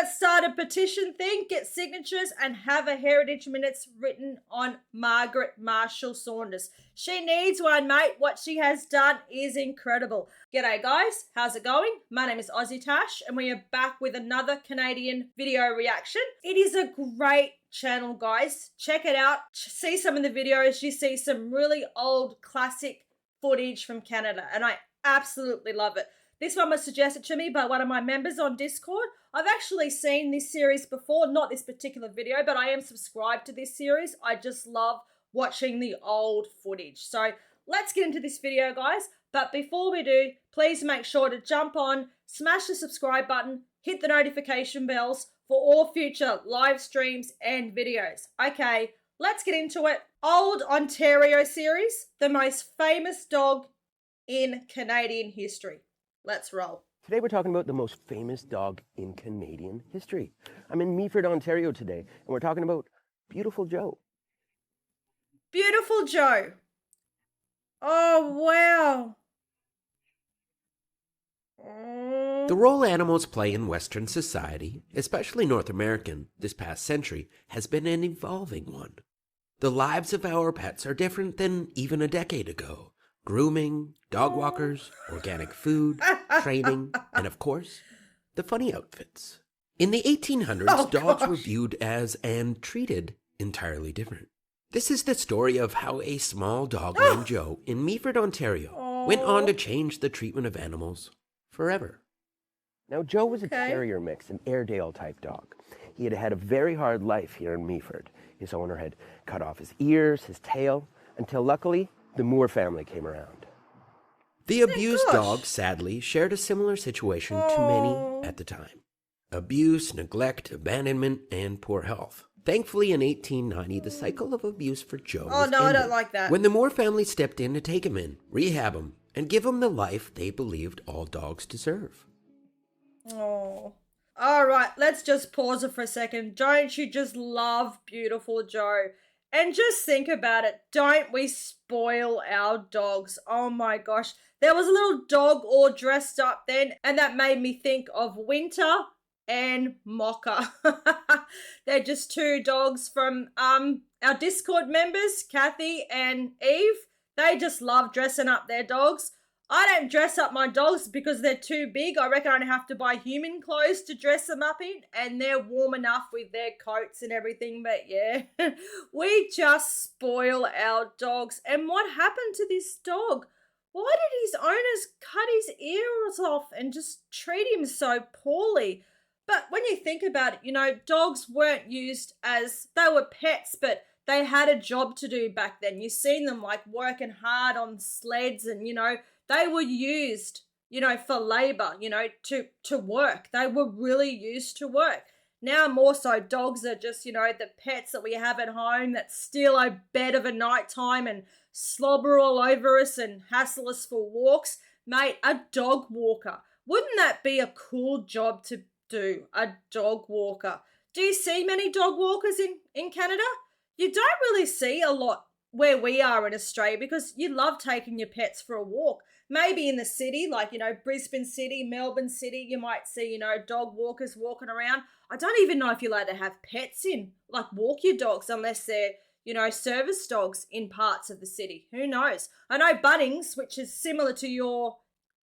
Let's start a petition thing, get signatures, and have a Heritage Minutes written on Margaret Marshall Saunders. She needs one, mate. What she has done is incredible. G'day, guys. How's it going? My name is AussieTash, and we are back with another Canadian video reaction. It is a great channel, guys. Check it out. See some of the videos. You see some really old classic footage from Canada, and I absolutely love it. This one was suggested to me by one of my members on Discord. I've actually seen this series before, not this particular video, but I am subscribed to this series. I just love watching the old footage. So let's get into this video, guys. But before we do, please make sure to jump on, smash the subscribe button, hit the notification bells for all future live streams and videos. Okay, let's get into it. Old Ontario series, the most famous dog in Canadian history. Let's roll. Today we're talking about the most famous dog in Canadian history. I'm in Meaford, Ontario today, and we're talking about Beautiful Joe. Beautiful Joe. Oh, wow. The role animals play in Western society, especially North American, this past century, has been an evolving one. The lives of our pets are different than even a decade ago. Grooming, dog walkers, organic food, training, and of course, the funny outfits. In the 1800s, dogs were viewed as and treated entirely different. This is the story of how a small dog named Joe in Meaford, Ontario, went on to change the treatment of animals forever. Now, Joe was a terrier mix, an Airedale type dog. He had had a very hard life here in Meaford. His owner had cut off his ears, his tail, until luckily, the Moore family came around. The abused dog, sadly, shared a similar situation to many at the time. Abuse, neglect, abandonment, and poor health. Thankfully, in 1890, the cycle of abuse for Joe was ended, I don't like that. when the Moore family stepped in to take him in, rehab him, and give him the life they believed all dogs deserve. Oh. All right, let's just pause it for a second. Don't you just love Beautiful Joe? And just think about it. Don't we spoil our dogs? Oh my gosh. There was a little dog all dressed up then, and that made me think of Winter and Mocha. They're just two dogs from our Discord members, Kathy and Eve. They just love dressing up their dogs. I don't dress up my dogs because they're too big. I reckon I'd have to buy human clothes to dress them up in, and they're warm enough with their coats and everything. But yeah, we just spoil our dogs. And what happened to this dog? Why did his owners cut his ears off and just treat him so poorly? But when you think about it, you know, dogs weren't used as, they were pets, but they had a job to do back then. You've seen them like working hard on sleds, and, you know, they were used, you know, for labor, you know, to work. They were really used to work. Now more so, dogs are just, you know, the pets that we have at home that steal our bed of a night time and slobber all over us and hassle us for walks. Mate, a dog walker. Wouldn't that be a cool job to do, a dog walker? Do you see many dog walkers in Canada? You don't really see a lot where we are in Australia, because you love taking your pets for a walk. Maybe in the city, like, you know, Brisbane City, Melbourne City, you might see, you know, dog walkers walking around. I don't even know if you're allowed to have pets in, like walk your dogs, unless they're, you know, service dogs in parts of the city. Who knows? I know Bunnings, which is similar to your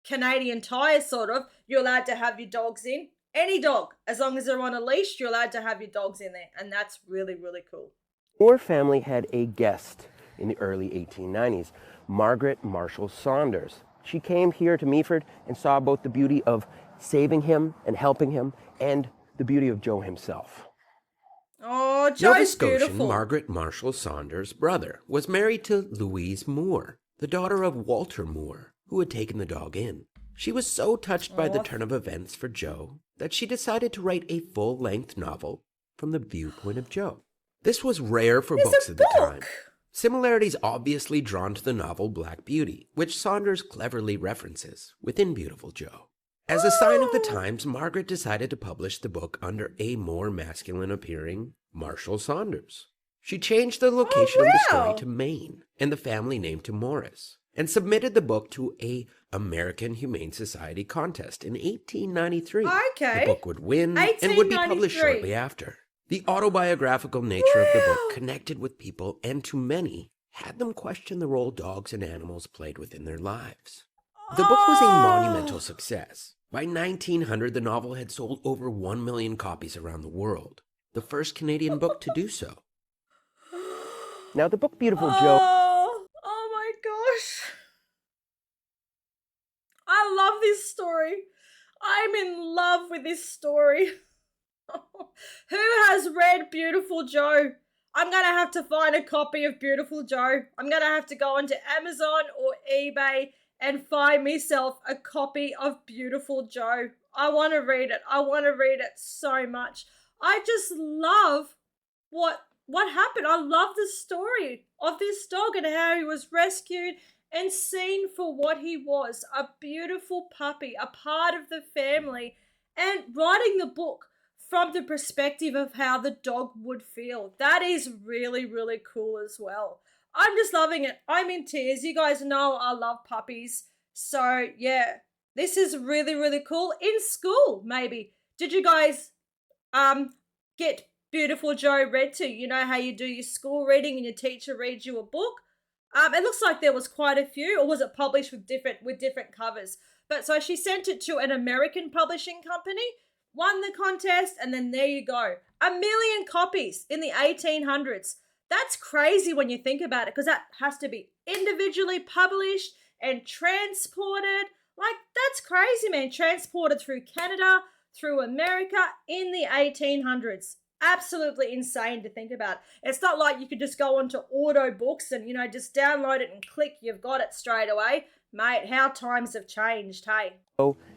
Canadian Tire sort of, you're allowed to have your dogs in. Any dog, as long as they're on a leash, you're allowed to have your dogs in there. And that's really, really cool. Moore family had a guest in the early 1890s, Margaret Marshall Saunders. She came here to Meaford and saw both the beauty of saving him and helping him and the beauty of Joe himself. Oh, Joe's Nova Scotian beautiful. Margaret Marshall Saunders' brother was married to Louise Moore, the daughter of Walter Moore, who had taken the dog in. She was so touched by the turn of events for Joe that she decided to write a full-length novel from the viewpoint of Joe. This was rare for books at the time. Similarities obviously drawn to the novel Black Beauty, which Saunders cleverly references within Beautiful Joe. As a sign of the times, Margaret decided to publish the book under a more masculine-appearing Marshall Saunders. She changed the location of the story to Maine and the family name to Morris. and submitted the book to a American Humane Society contest in 1893. Okay. The book would win and would be published 1893. shortly after. The autobiographical nature of the book Wow. connected with people, and to many, had them question the role dogs and animals played within their lives. The book was a monumental success. By 1900, the novel had sold over 1 million copies around the world, the first Canadian book to do so. Now, the book Beautiful Joe. Oh my gosh. I love this story. I'm in love with this story. Who has read Beautiful Joe? I'm going to have to find a copy of Beautiful Joe. I'm going to have to go onto Amazon or eBay and find myself a copy of Beautiful Joe. I want to read it. I want to read it so much. I just love what happened. I love the story of this dog and how he was rescued and seen for what he was, a beautiful puppy, a part of the family, and writing the book from the perspective of how the dog would feel. That is really, really cool as well. I'm just loving it. I'm in tears. You guys know I love puppies. So, yeah, this is really, really cool. In school, maybe. Did you guys get Beautiful Joe read to? You know how you do your school reading and your teacher reads you a book? It looks like there was quite a few, or was it published with different covers? But so she sent it to an American publishing company, won the contest, and then there you go. 1 million copies in the 1800s. That's crazy when you think about it, because that has to be individually published and transported. Like, that's crazy, man. Transported through Canada, through America in the 1800s. Absolutely insane to think about. It's not like you could just go onto Auto Books and, just download it and click, you've got it straight away. Mate, how times have changed, hey?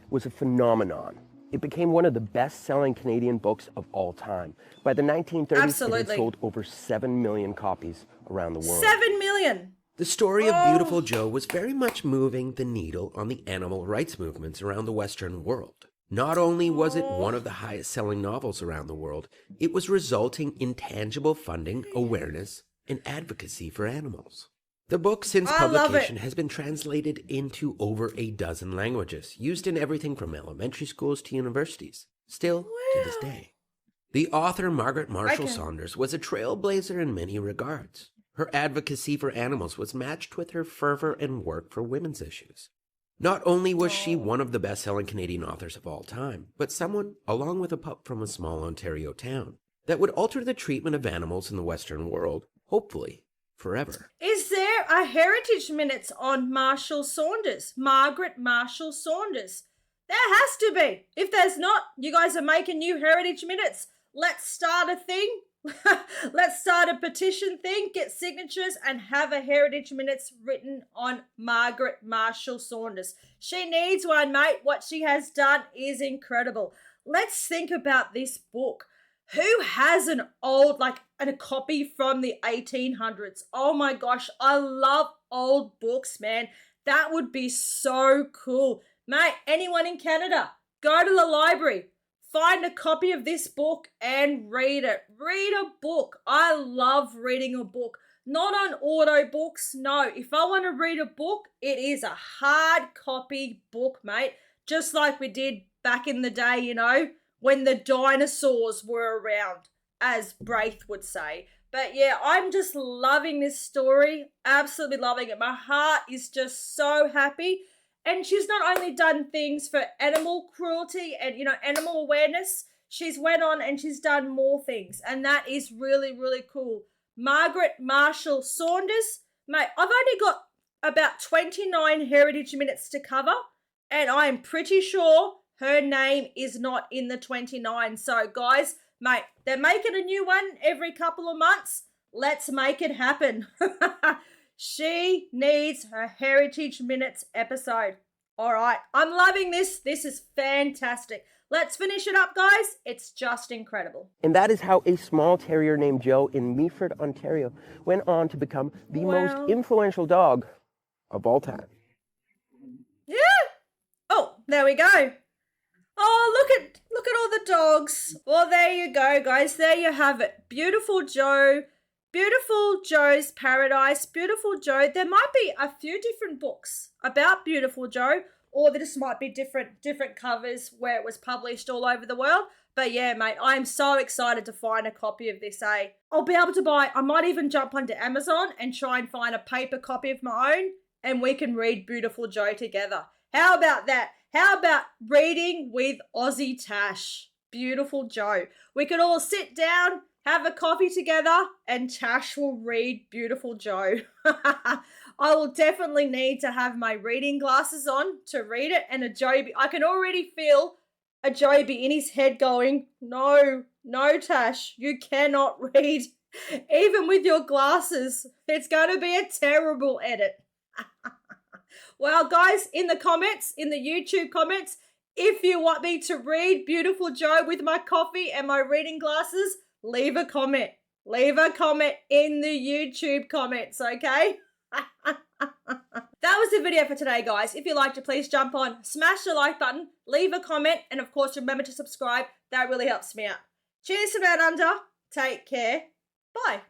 Was a phenomenon. It became one of the best-selling Canadian books of all time. By the 1930s, Absolutely. it had sold over 7 million copies around the world. 7 million! The story of Beautiful Joe was very much moving the needle on the animal rights movements around the Western world. Not only was it one of the highest-selling novels around the world, it was resulting in tangible funding, awareness, and advocacy for animals. The book, since publication, has been translated into over a dozen languages, used in everything from elementary schools to universities, still to this day. The author, Margaret Saunders, was a trailblazer in many regards. Her advocacy for animals was matched with her fervor and work for women's issues. Not only was she one of the best-selling Canadian authors of all time, but someone, along with a pup from a small Ontario town, that would alter the treatment of animals in the Western world, hopefully, forever. Is there a Heritage Minutes on Marshall Saunders? Margaret Marshall Saunders? There has to be. If there's not, you guys are making new Heritage Minutes. Let's start a thing. Let's start a petition thing, get signatures, and have a Heritage Minutes written on Margaret Marshall Saunders. She needs one, mate. What she has done is incredible. Let's think about this book. Who has an old, a copy from the 1800s? Oh my gosh, I love old books, man. That would be so cool. Mate, anyone in Canada, go to the library. Find a copy of this book and read it. Read a book. I love reading a book. Not on Auto Books, no. If I want to read a book, it is a hard copy book, mate. Just like we did back in the day, when the dinosaurs were around, as Braith would say. But yeah, I'm just loving this story. Absolutely loving it. My heart is just so happy. And she's not only done things for animal cruelty and, animal awareness, she's went on and she's done more things. And that is really, really cool. Margaret Marshall Saunders. Mate, I've only got about 29 Heritage Minutes to cover. And I'm pretty sure her name is not in the 29. So, guys, mate, they're making a new one every couple of months. Let's make it happen. She needs her Heritage Minutes episode. All right, I'm loving this. This is fantastic. Let's finish it up, guys. It's just incredible. And that is how a small terrier named Joe in Meaford, Ontario, went on to become the most influential dog of all time. Yeah. Oh, there we go. Oh, look at all the dogs. Well, there you go, guys. There you have it. Beautiful Joe. Beautiful Joe's Paradise, Beautiful Joe. There might be a few different books about Beautiful Joe, or there just might be different covers where it was published all over the world. But yeah, mate, I'm so excited to find a copy of this, eh? I'll be able to buy, I might even jump onto Amazon and try and find a paper copy of my own, and we can read Beautiful Joe together. How about that? How about reading with AussieTash? Beautiful Joe. We could all sit down, have a coffee together, and Tash will read Beautiful Joe. I will definitely need to have my reading glasses on to read it, and a Joby. I can already feel a Joby in his head going, no, Tash, you cannot read. Even with your glasses, it's going to be a terrible edit. Well, guys, in the comments, in the YouTube comments, if you want me to read Beautiful Joe with my coffee and my reading glasses, leave a comment. Leave a comment in the YouTube comments, okay? That was the video for today, guys. If you liked it, please jump on, smash the like button, leave a comment, and of course, remember to subscribe. That really helps me out. Cheers from down under. Take care. Bye.